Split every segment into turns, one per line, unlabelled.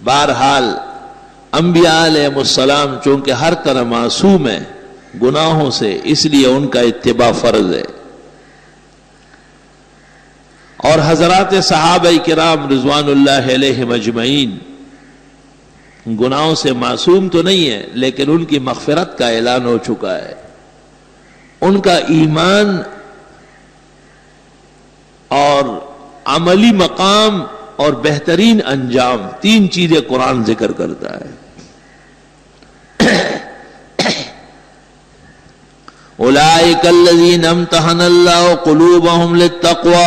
بہرحال انبیاء علیہ السلام چونکہ ہر طرح معصوم ہیں گناہوں سے، اس لیے ان کا اتباع فرض ہے، اور حضرات صحابہ کرام رضوان اللہ علیہم اجمعین گناہوں سے معصوم تو نہیں ہے، لیکن ان کی مغفرت کا اعلان ہو چکا ہے۔ ان کا ایمان اور عملی مقام اور بہترین انجام، تین چیزیں قرآن ذکر کرتا ہے۔ اولئک الذین امتحن اللہ قلوبہم للتقوی،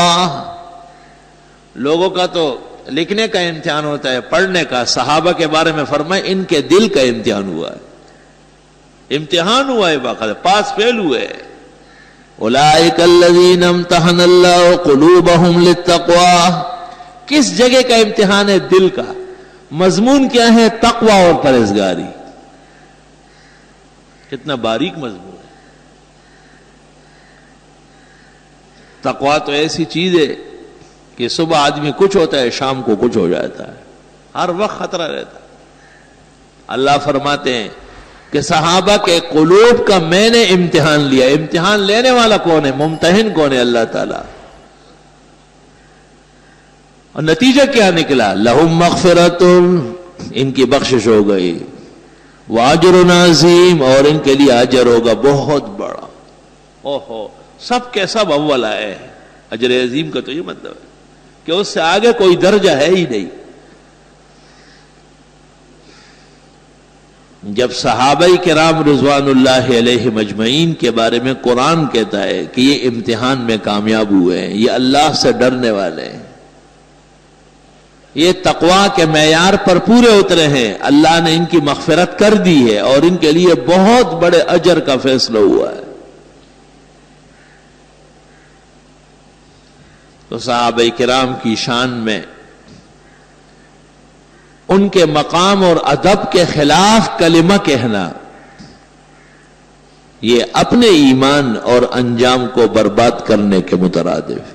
لوگوں کا تو لکھنے کا امتحان ہوتا ہے، پڑھنے کا، صحابہ کے بارے میں فرمائے ان کے دل کا امتحان ہوا ہے، امتحان ہوا ہے، باقاعدہ پاس فیل ہوئے۔ اولئک الذین امتحن اللہ قلوبہم للتقوی، کس جگہ کا امتحان ہے؟ دل کا۔ مضمون کیا ہے؟ تقوی اور پرہیزگاری۔ کتنا باریک مضمون ہے۔ تقوی تو ایسی چیز ہے کہ صبح آدمی کچھ ہوتا ہے، شام کو کچھ ہو جاتا ہے، ہر وقت خطرہ رہتا ہے۔ اللہ فرماتے ہیں کہ صحابہ کے قلوب کا میں نے امتحان لیا۔ امتحان لینے والا کون ہے؟ ممتحن کون ہے؟ اللہ تعالیٰ۔ اور نتیجہ کیا نکلا؟ لہم مغفرۃ، ان کی بخشش ہو گئی، واجر عظیم، اور ان کے لیے اجر ہوگا بہت بڑا۔ اوہو، سب کے سب اول آئے ہیں۔ اجر عظیم کا تو یہ مطلب ہے کہ اس سے آگے کوئی درجہ ہے ہی نہیں۔ جب صحابہ کرام رضوان اللہ علیہم اجمعین کے بارے میں قرآن کہتا ہے کہ یہ امتحان میں کامیاب ہوئے ہیں، یہ اللہ سے ڈرنے والے ہیں، یہ تقوی کے معیار پر پورے اترے ہیں، اللہ نے ان کی مغفرت کر دی ہے اور ان کے لیے بہت بڑے اجر کا فیصلہ ہوا ہے۔ تو صحابہ کرام کی شان میں ان کے مقام اور ادب کے خلاف کلمہ کہنا، یہ اپنے ایمان اور انجام کو برباد کرنے کے مترادف۔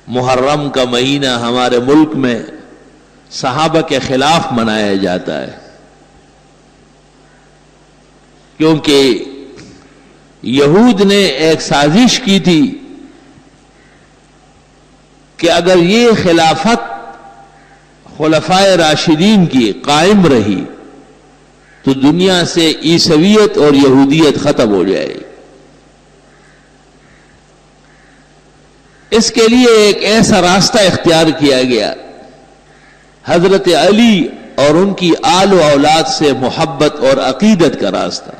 محرم کا مہینہ ہمارے ملک میں صحابہ کے خلاف منایا جاتا ہے، کیونکہ یہود نے ایک سازش کی تھی کہ اگر یہ خلافت خلفائے راشدین کی قائم رہی تو دنیا سے عیسویت اور یہودیت ختم ہو جائے گی۔ اس کے لیے ایک ایسا راستہ اختیار کیا گیا، حضرت علی اور ان کی آل و اولاد سے محبت اور عقیدت کا راستہ،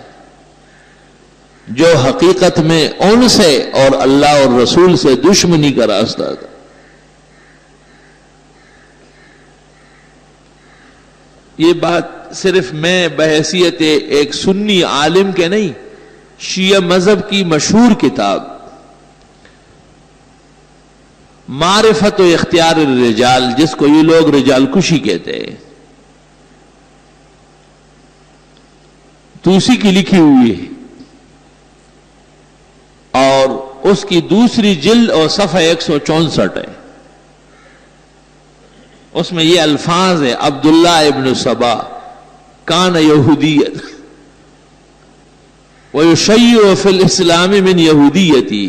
جو حقیقت میں ان سے اور اللہ اور رسول سے دشمنی کا راستہ تھا۔ یہ بات صرف میں بحیثیت ایک سنی عالم کے نہیں، شیعہ مذہب کی مشہور کتاب معرفت و اختیار الرجال، جس کو یہ لوگ رجال کشی کہتے ہیں، توسی کی لکھی ہوئی ہے، اور اس کی دوسری جلد اور صفحہ 164 ہے۔ اس میں یہ الفاظ ہے: عبداللہ ابن سبا کان یہودیت ویشیع فی الاسلام من یہودیتی،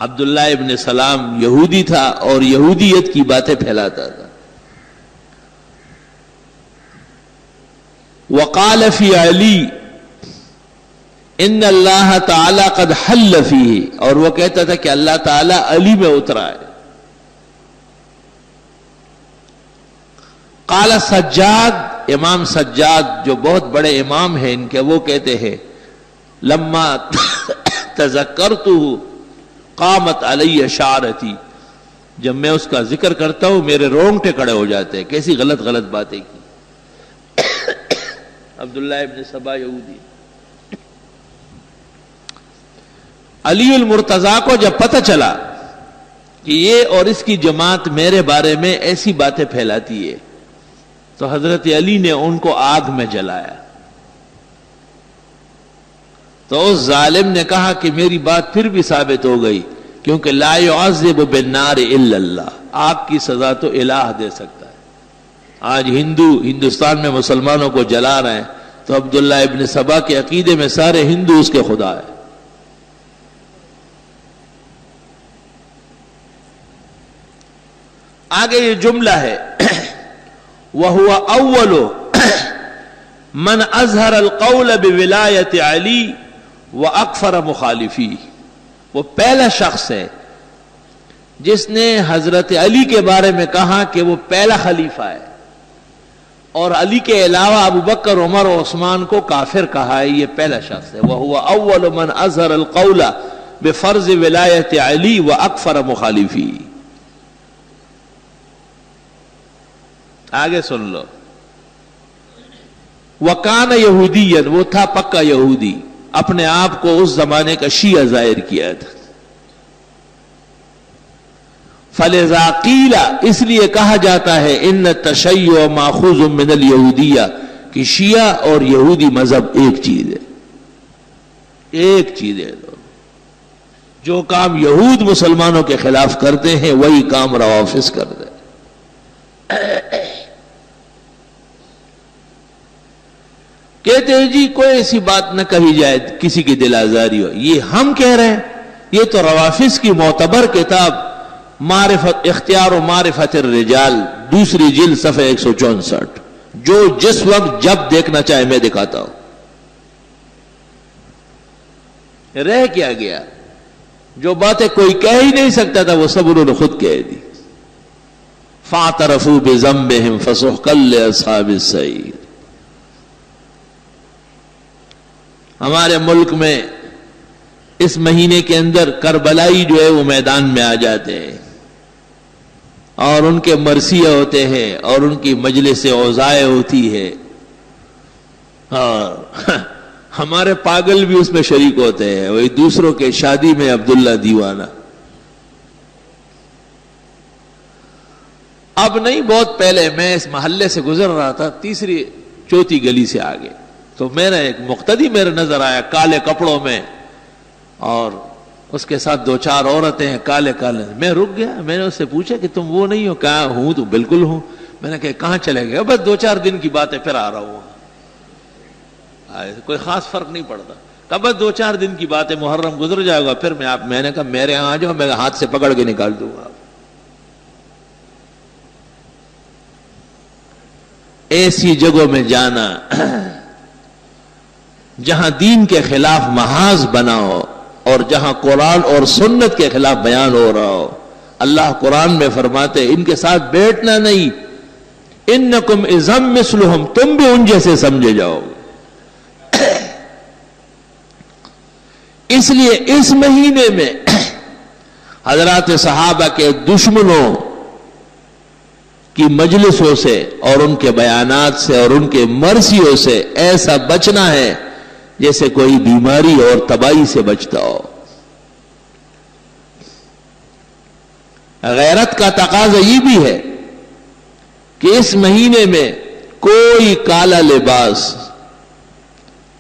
عبداللہ ابن سلام یہودی تھا اور یہودیت کی باتیں پھیلاتا تھا۔ وقال فی علی ان اللہ تعالی قد حل فیہ، اور وہ کہتا تھا کہ اللہ تعالی علی میں اترا ہے۔ قال سجاد، امام سجاد جو بہت بڑے امام ہیں ان کے، وہ کہتے ہیں لما تذکرتہ قامت علی شعرتی، جب میں اس کا ذکر کرتا ہوں میرے رونگٹے کھڑے ہو جاتے ہیں، کیسی غلط غلط باتیں کی۔ عبداللہ ابن سبا یہودی۔ علی المرتضیٰ کو جب پتہ چلا کہ یہ اور اس کی جماعت میرے بارے میں ایسی باتیں پھیلاتی ہے، تو حضرت علی نے ان کو آگ میں جلایا۔ تو اس ظالم نے کہا کہ میری بات پھر بھی ثابت ہو گئی، کیونکہ لا يعذب بالنار الا اللہ، آگ کی سزا تو الہ دے سکتا ہے۔ آج ہندوستان میں مسلمانوں کو جلا رہے ہیں، تو عبداللہ ابن سبا کے عقیدے میں سارے ہندو اس کے خدا ہے۔ آگے یہ جملہ ہے وَهُوَ أَوَّلُ مَنْ أَظْهَرَ الْقَوْلَ بِوِلَایَةِ عَلِی وَأَكْفَرَ مُخَالِفِیهِ، وہ پہلا شخص ہے جس نے حضرت علی کے بارے میں کہا کہ وہ پہلا خلیفہ ہے، اور علی کے علاوہ ابو بکر، عمر اور عثمان کو کافر کہا ہے۔ یہ پہلا شخص ہے۔ وَهُوَ أَوَّلُ مَنْ أَظْهَرَ الْقَوْلَ بِفَرْضِ وِلَایَةِ عَلِی وَأَكْفَرَ مُخَالِفِیهِ۔ آگے سن لو، وَكَانَ يَهُودِيًّا، وہ تھا پکا یہودی، اپنے آپ کو اس زمانے کا شیعہ ظاہر کیا تھا۔ فَلِذَا قِيلَ، اس لیے کہا جاتا ہے ان التشیع ماخوذ من الیہودیہ، کہ شیعہ اور یہودی مذہب ایک چیز ہے، ایک چیز ہے۔ جو کام یہود مسلمانوں کے خلاف کرتے ہیں وہی کام روافض کرتے ہیں۔ کہتے ہیں جی کوئی ایسی بات نہ کہی جائے کسی کی دل آزاری ہو، یہ ہم کہہ رہے ہیں، یہ تو روافض کی معتبر کتاب معرفت اختیار و معرفت الرجال، دوسری جلد صفحہ 164، جو جس وقت جب دیکھنا چاہے میں دکھاتا ہوں۔ رہ کیا گیا؟ جو باتیں کوئی کہہ ہی نہیں سکتا تھا وہ سب انہوں نے خود کہہ دی۔ فَاعْتَرَفُوا بِذَنبِهِمْ فَسُحْقًا لِأَصْحَابِ السَّعِيرِ۔ ہمارے ملک میں اس مہینے کے اندر کربلائی جو ہے وہ میدان میں آ جاتے ہیں، اور ان کے مرثیے ہوتے ہیں، اور ان کی مجلس اوزائے ہوتی ہے، اور ہمارے پاگل بھی اس میں شریک ہوتے ہیں، وہی دوسروں کے شادی میں عبداللہ دیوانہ۔ اب نہیں، بہت پہلے میں اس محلے سے گزر رہا تھا، تیسری چوتھی گلی سے آگے، تو میرا ایک مقتدی میرے نظر آیا کالے کپڑوں میں، اور اس کے ساتھ دو چار عورتیں ہیں کالے کالے۔ میں رک گیا، میں نے اس سے پوچھا کہ تم وہ نہیں ہو؟ کہا ہوں، تو بالکل ہوں۔ میں نے کہا کہاں چلے گئے؟ بس 2-4 دن کی بات ہے، پھر آ رہا ہوں۔ کوئی خاص فرق نہیں پڑتا، کہا بس 2-4 دن کی بات ہے، محرم گزر جائے گا، پھر میں نے کہا میرے یہاں آ جاؤ، میں ہاتھ سے پکڑ کے نکال دوں گا۔ ایسی جگہوں میں جانا جہاں دین کے خلاف محاذ بنا ہو، اور جہاں قرآن اور سنت کے خلاف بیان ہو رہا ہو، اللہ قرآن میں فرماتے ان کے ساتھ بیٹھنا نہیں، انکم اذم مثلہم، تم بھی ان جیسے سمجھے جاؤ گے۔ اس لیے اس مہینے میں حضرات صحابہ کے دشمنوں کی مجلسوں سے اور ان کے بیانات سے اور ان کے مرثیوں سے ایسا بچنا ہے جیسے کوئی بیماری اور تباہی سے بچتا ہو۔ غیرت کا تقاضا یہ بھی ہے کہ اس مہینے میں کوئی کالا لباس،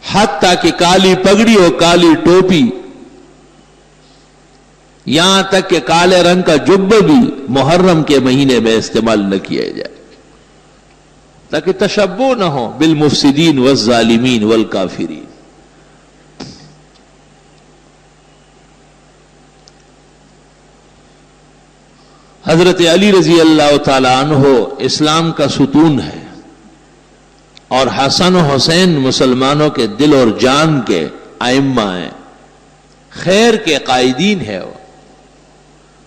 حتیٰ کہ کالی پگڑی اور کالی ٹوپی، یہاں تک کہ کالے رنگ کا جبہ بھی محرم کے مہینے میں استعمال نہ کیا جائے، تاکہ تشبہ نہ ہو بالمفسدین والظالمین والکافرین۔ حضرت علی رضی اللہ تعالی عنہ اسلام کا ستون ہے، اور حسن و حسین مسلمانوں کے دل اور جان کے ائمہ ہیں، خیر کے قائدین ہے۔ وہ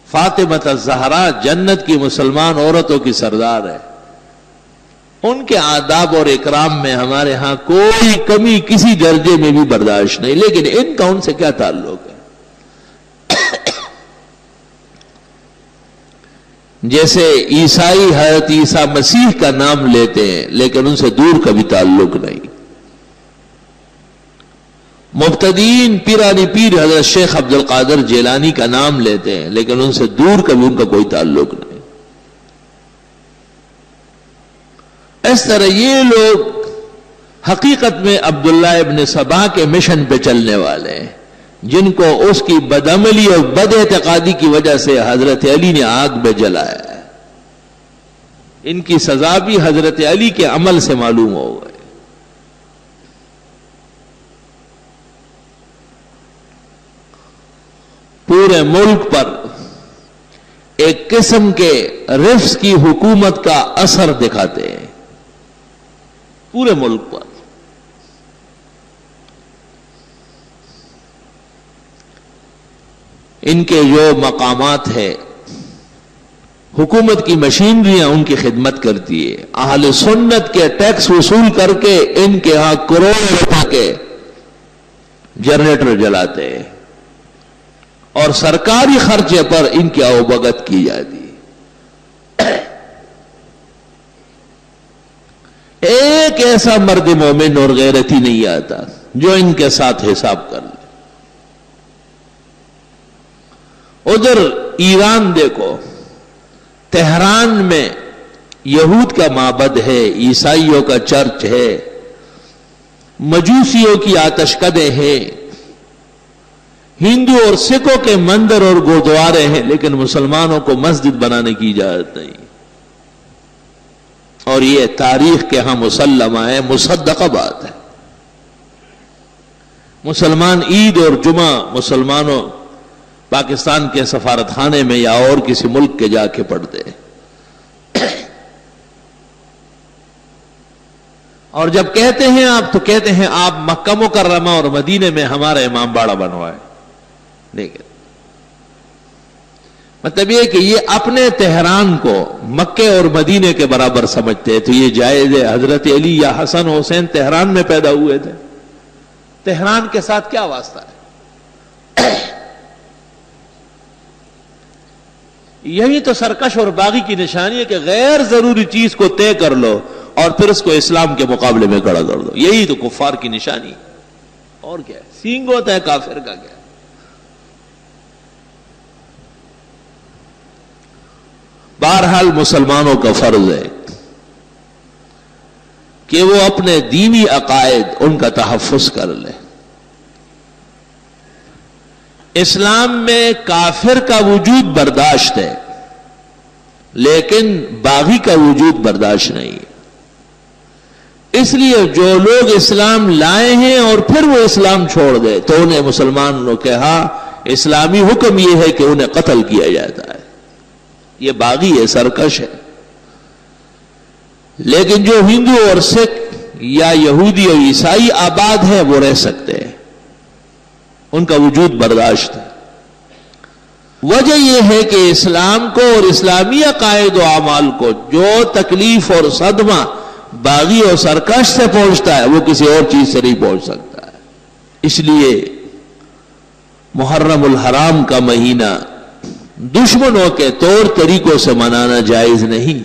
فاطمہ الزہرا جنت کی مسلمان عورتوں کی سردار ہے، ان کے آداب اور اکرام میں ہمارے ہاں کوئی کمی کسی درجے میں بھی برداشت نہیں، لیکن ان کا ان سے کیا تعلق ہے؟ جیسے عیسائی حضرت عیسیٰ مسیح کا نام لیتے ہیں لیکن ان سے دور کا بھی تعلق نہیں، مبتدین پیرانی پیر حضرت شیخ عبد القادر جیلانی کا نام لیتے ہیں لیکن ان سے دور کا بھی ان کا کوئی تعلق نہیں۔ اس طرح یہ لوگ حقیقت میں عبداللہ ابن سبا کے مشن پہ چلنے والے ہیں، جن کو اس کی بدعملی اور بد اعتقادی کی وجہ سے حضرت علی نے آگ میں جلایا ہے۔ ان کی سزا بھی حضرت علی کے عمل سے معلوم ہو گئے۔ پورے ملک پر ایک قسم کے رفض کی حکومت کا اثر دکھاتے ہیں، پورے ملک پر۔ ان کے جو مقامات ہے، حکومت کی مشینریاں ان کی خدمت کرتی ہے، اہل سنت کے ٹیکس وصول کر کے ان کے ہاں کروڑوں روپے کے جنریٹر جلاتے ہیں اور سرکاری خرچے پر ان کی اوبگت کی جاتی ہے۔ ایک ایسا مرد مومن اور غیرتی نہیں آتا جو ان کے ساتھ حساب کر لے۔ ادھر ایران دیکھو، تہران میں یہود کا معبد ہے، عیسائیوں کا چرچ ہے، مجوسیوں کی آتش کدے ہیں، ہندو اور سکھوں کے مندر اور گردوارے ہیں، لیکن مسلمانوں کو مسجد بنانے کی اجازت نہیں۔ اور یہ تاریخ کے ہاں مسلمہ ہے، مصدقہ بات ہے۔ مسلمان عید اور جمعہ مسلمانوں پاکستان کے سفارت خانے میں یا اور کسی ملک کے جا کے پڑھتے ہیں، اور جب کہتے ہیں آپ تو کہتے ہیں آپ مکہ مکرمہ اور مدینے میں ہمارا امام باڑہ بنوائے۔ دیکھیں، مطلب یہ کہ یہ اپنے تہران کو مکے اور مدینے کے برابر سمجھتے ہیں، تو یہ جائز ہے؟ حضرت علی یا حسن حسین تہران میں پیدا ہوئے تھے، تہران کے ساتھ کیا واسطہ ہے؟ یہی تو سرکش اور باغی کی نشانی ہے کہ غیر ضروری چیز کو طے کر لو اور پھر اس کو اسلام کے مقابلے میں کھڑا کر دو، یہی تو کفار کی نشانی ہے۔ اور کیا ہے؟ سینگ ہوتا ہے کافر کا کیا؟ بہرحال مسلمانوں کا فرض ہے کہ وہ اپنے دینی عقائد ان کا تحفظ کر لے۔ اسلام میں کافر کا وجود برداشت ہے، لیکن باغی کا وجود برداشت نہیں ہے۔ اس لیے جو لوگ اسلام لائے ہیں اور پھر وہ اسلام چھوڑ دے تو انہیں مسلمان نے کہا اسلامی حکم یہ ہے کہ انہیں قتل کیا جاتا ہے، یہ باغی ہے، سرکش ہے۔ لیکن جو ہندو اور سکھ یا یہودی اور عیسائی آباد ہیں وہ رہ سکتے ہیں، ان کا وجود برداشت ہے۔ وجہ یہ ہے کہ اسلام کو اور اسلامی عقائد و اعمال کو جو تکلیف اور صدمہ باغی اور سرکش سے پہنچتا ہے وہ کسی اور چیز سے نہیں پہنچ سکتا ہے۔ اس لیے محرم الحرام کا مہینہ دشمنوں کے طور طریقوں سے منانا جائز نہیں۔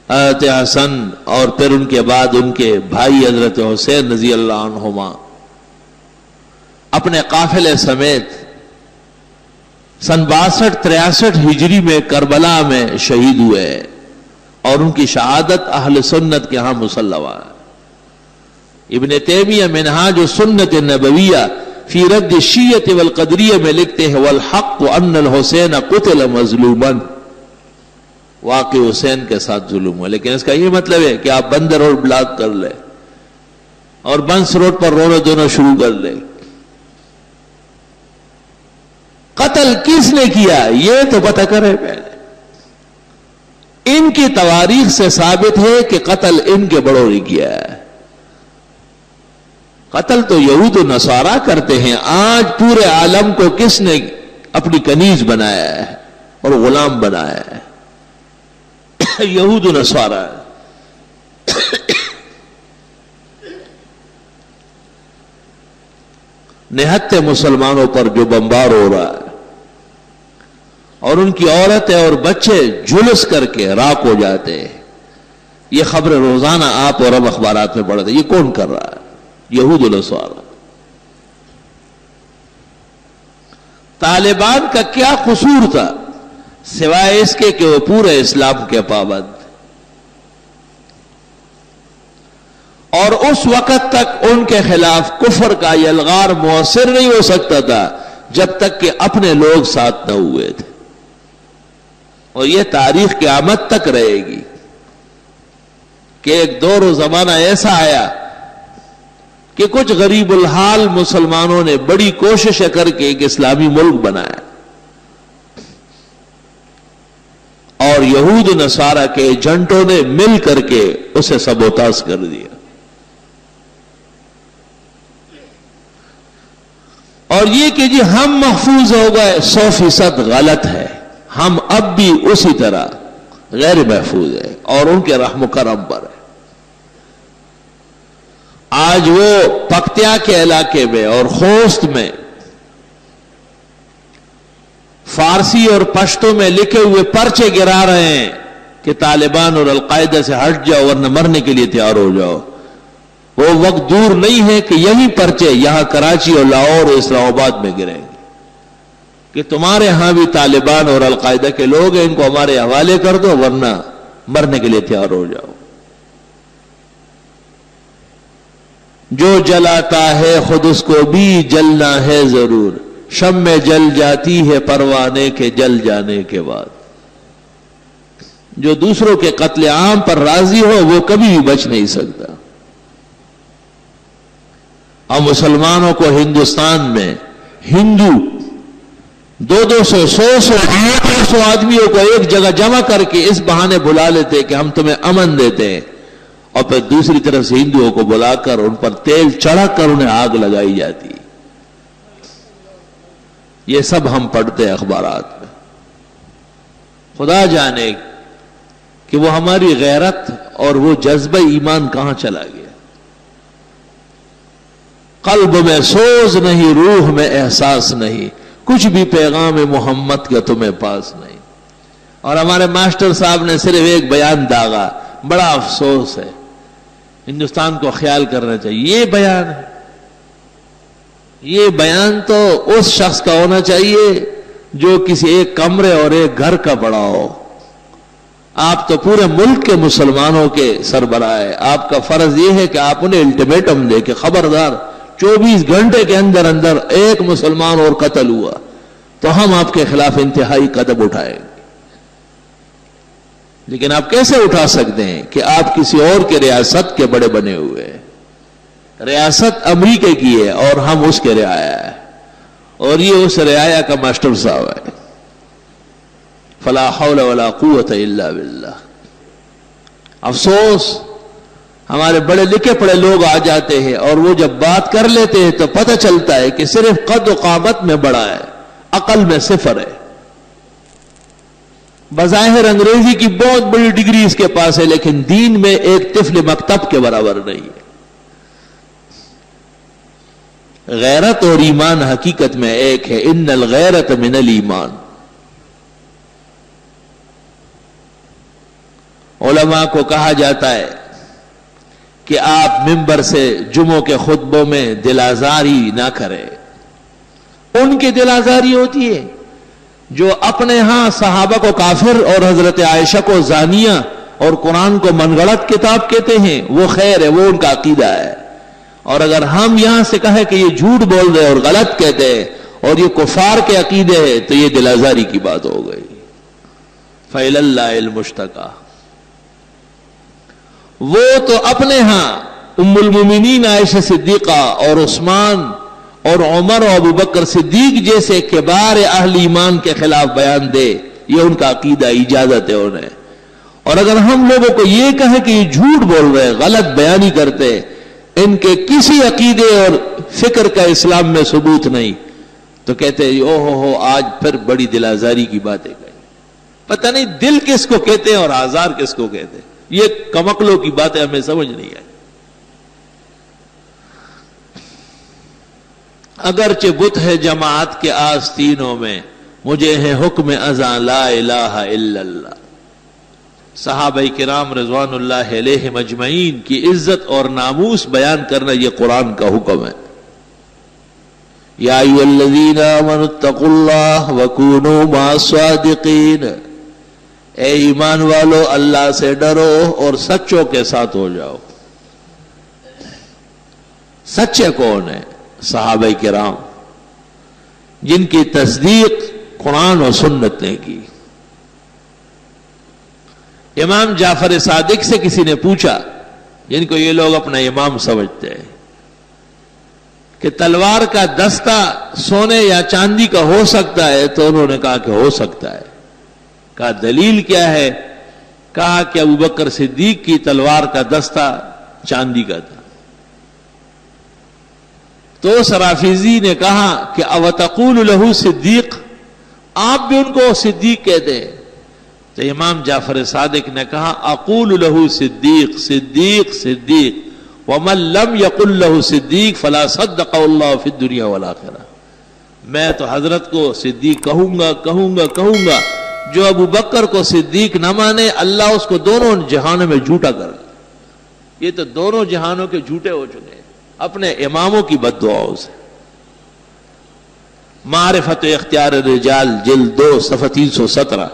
حضرت حسن اور پھر ان کے بعد ان کے بھائی حضرت حسین رضی اللہ عنہما اپنے قافلے سمیت سن 62-63 ہجری میں کربلا میں شہید ہوئے اور ان کی شہادت اہل سنت کے ہاں مسلمہ ہے۔ ابن تیمیہ منہاج السنت النبویہ فی رد الشیعۃ والقدریہ میں لکھتے ہیں والحق ان الحسین قتل مظلوما، واقع حسین کے ساتھ ظلم ہوا، لیکن اس کا یہ مطلب ہے کہ آپ بندر روڈ بلاک کر لیں اور بنس روڈ پر رونا دھونا شروع کر لیں۔ قتل کس نے کیا یہ تو پتہ کرے پہلے۔ ان کی تواریخ سے ثابت ہے کہ قتل ان کے بڑوں نے کیا ہے۔ قتل تو یہود و نصارہ کرتے ہیں، آج پورے عالم کو کس نے اپنی کنیز بنایا ہے اور غلام بنایا ہے؟ یہود و نصارہ۔ نہتے مسلمانوں پر جو بمبار ہو رہا ہے اور ان کی عورتیں اور بچے جھلس کر کے راک ہو جاتے ہیں، یہ خبر روزانہ آپ اور ہم اخبارات میں پڑھتے ہیں، یہ کون کر رہا ہے؟ یہود و نصارہ۔ طالبان کا کیا قصور تھا سوائے اس کے کہ وہ پورے اسلام کے پابند؟ اور اس وقت تک ان کے خلاف کفر کا یلغار مؤثر نہیں ہو سکتا تھا جب تک کہ اپنے لوگ ساتھ نہ ہوئے تھے. اور یہ تاریخ قیامت تک رہے گی کہ ایک دور و زمانہ ایسا آیا کہ کچھ غریب الحال مسلمانوں نے بڑی کوشش کر کے ایک اسلامی ملک بنایا اور یہود و نصارہ کے ایجنٹوں نے مل کر کے اسے سبوتاژ کر دیا. اور یہ کہ جی ہم محفوظ ہو گئے 100% غلط ہے. ہم اب بھی اسی طرح غیر محفوظ ہے اور ان کے رحم و کرم پر ہے. آج وہ پکتیا کے علاقے میں اور خوست میں فارسی اور پشتو میں لکھے ہوئے پرچے گرا رہے ہیں کہ طالبان اور القاعدہ سے ہٹ جاؤ ورنہ مرنے کے لیے تیار ہو جاؤ. وہ وقت دور نہیں ہے کہ یہی پرچے یہاں کراچی اور لاہور اور اسلام آباد میں گریں گے کہ تمہارے ہاں بھی طالبان اور القاعدہ کے لوگ ہیں، ان کو ہمارے حوالے کر دو ورنہ مرنے کے لیے تیار ہو جاؤ. جو جلاتا ہے خود اس کو بھی جلنا ہے ضرور، شمع جل جاتی ہے پروانے کے جل جانے کے بعد. جو دوسروں کے قتل عام پر راضی ہو وہ کبھی بھی بچ نہیں سکتا. اور مسلمانوں کو ہندوستان میں ہندو 200-100 آدمیوں کو ایک جگہ جمع کر کے اس بہانے بلا لیتے کہ ہم تمہیں امن دیتے ہیں، اور پھر دوسری طرف سے ہندوؤں کو بلا کر ان پر تیل چڑھا کر انہیں آگ لگائی جاتی. یہ سب ہم پڑھتے ہیں اخبارات میں. خدا جانے کہ وہ ہماری غیرت اور وہ جذبہ ایمان کہاں چلا گیا. قلب میں سوز نہیں، روح میں احساس نہیں، کچھ بھی پیغام محمد کا تمہیں پاس نہیں. اور ہمارے ماسٹر صاحب نے صرف ایک بیان داغا، بڑا افسوس ہے، ہندوستان کو خیال کرنا چاہیے. یہ بیان ہے، یہ بیان تو اس شخص کا ہونا چاہیے جو کسی ایک کمرے اور ایک گھر کا بڑا ہو. آپ تو پورے ملک کے مسلمانوں کے سربراہ ہے. آپ کا فرض یہ ہے کہ آپ انہیں الٹیمیٹم دے کہ خبردار 24 گھنٹے کے اندر اندر ایک مسلمان اور قتل ہوا تو ہم آپ کے خلاف انتہائی قدم اٹھائیں گے. لیکن آپ کیسے اٹھا سکتے ہیں کہ آپ کسی اور کے ریاست کے بڑے بنے ہوئے ہیں. ریاست امریکہ کی ہے اور ہم اس کے رعایا ہے، اور یہ اس رعایا کا ماسٹر صاحب ہے. فلا حول ولا قوت الا باللہ. افسوس ہمارے بڑے لکھے پڑے لوگ آ جاتے ہیں اور وہ جب بات کر لیتے ہیں تو پتہ چلتا ہے کہ صرف قد و قامت میں بڑا ہے، عقل میں صفر ہے. بظاہر انگریزی کی بہت بڑی ڈگری اس کے پاس ہے لیکن دین میں ایک طفل مکتب کے برابر نہیں ہے. غیرت اور ایمان حقیقت میں ایک ہے. ان الغیرت من الایمان. علماء کو کہا جاتا ہے کہ آپ منبر سے جمعوں کے خطبوں میں دل آزاری نہ کریں. ان کی دل آزاری ہوتی ہے جو اپنے ہاں صحابہ کو کافر اور حضرت عائشہ کو زانیہ اور قرآن کو من گڑت کتاب کہتے ہیں. وہ خیر ہے، وہ ان کا عقیدہ ہے. اور اگر ہم یہاں سے کہیں کہ یہ جھوٹ بول رہے اور غلط کہتے ہیں اور یہ کفار کے عقیدے ہیں تو یہ دل آزاری کی بات ہو گئی. فإلی اللہ المشتقى. وہ تو اپنے ہاں ام المومنین عائشہ صدیقہ اور عثمان اور عمر اور ابوبکر صدیق جیسے کبار اہل ایمان کے خلاف بیان دے، یہ ان کا عقیدہ، اجازت ہے انہیں. اور اگر ہم لوگوں کو یہ کہیں کہ یہ جھوٹ بول رہے، غلط بیانی کرتے، ان کے کسی عقیدے اور فکر کا اسلام میں ثبوت نہیں، تو کہتے ہیں او ہو آج پھر بڑی دل آزاری کی باتیں کہیں. پتہ نہیں دل کس کو کہتے ہیں اور آزار کس کو کہتے ہیں. یہ کمکلوں کی باتیں ہمیں سمجھ نہیں آئی. اگرچہ بت ہے جماعت کے آستینوں میں، مجھے ہے حکم ازاں لا الہ الا اللہ. صحابہ کرام رضوان اللہ علیہم اجمعین کی عزت اور ناموس بیان کرنا یہ قرآن کا حکم ہے. یا ایھا الذین آمنوا اتقوا اللہ وکونوا مع الصادقین. اے ایمان والو اللہ سے ڈرو اور سچوں کے ساتھ ہو جاؤ. سچے کون ہیں؟ صحابہ کرام، جن کی تصدیق قرآن و سنت نے کی۔ امام جعفر صادق سے کسی نے پوچھا، جن کو یہ لوگ اپنا امام سمجھتے ہیں، کہ تلوار کا دستہ سونے یا چاندی کا ہو سکتا ہے؟ تو انہوں نے کہا کہ ہو سکتا ہے۔ کہا دلیل کیا ہے؟ کہا کہ ابوبکر صدیق کی تلوار کا دستہ چاندی کا تھا۔ تو اس رافضی نے کہا کہ اوتقول لہو صدیق، آپ بھی ان کو صدیق کہتے ہیں؟ تو امام جعفر صادق نے کہا اقول لہو صدیق صدیق صدیق ومن لم یقل لہو صدیق فلا صدق اللہ فی الدنیا والآخرہ۔ میں تو حضرت کو صدیق کہوں گا، جو ابو بکر کو صدیق نہ مانے اللہ اس کو دونوں جہانوں میں جھوٹا کر۔ یہ تو دونوں جہانوں کے جھوٹے ہو چکے ہیں اپنے اماموں کی بد دعاؤں سے۔ معرفت اختیار الرجال جلد 2 صفحہ 317۔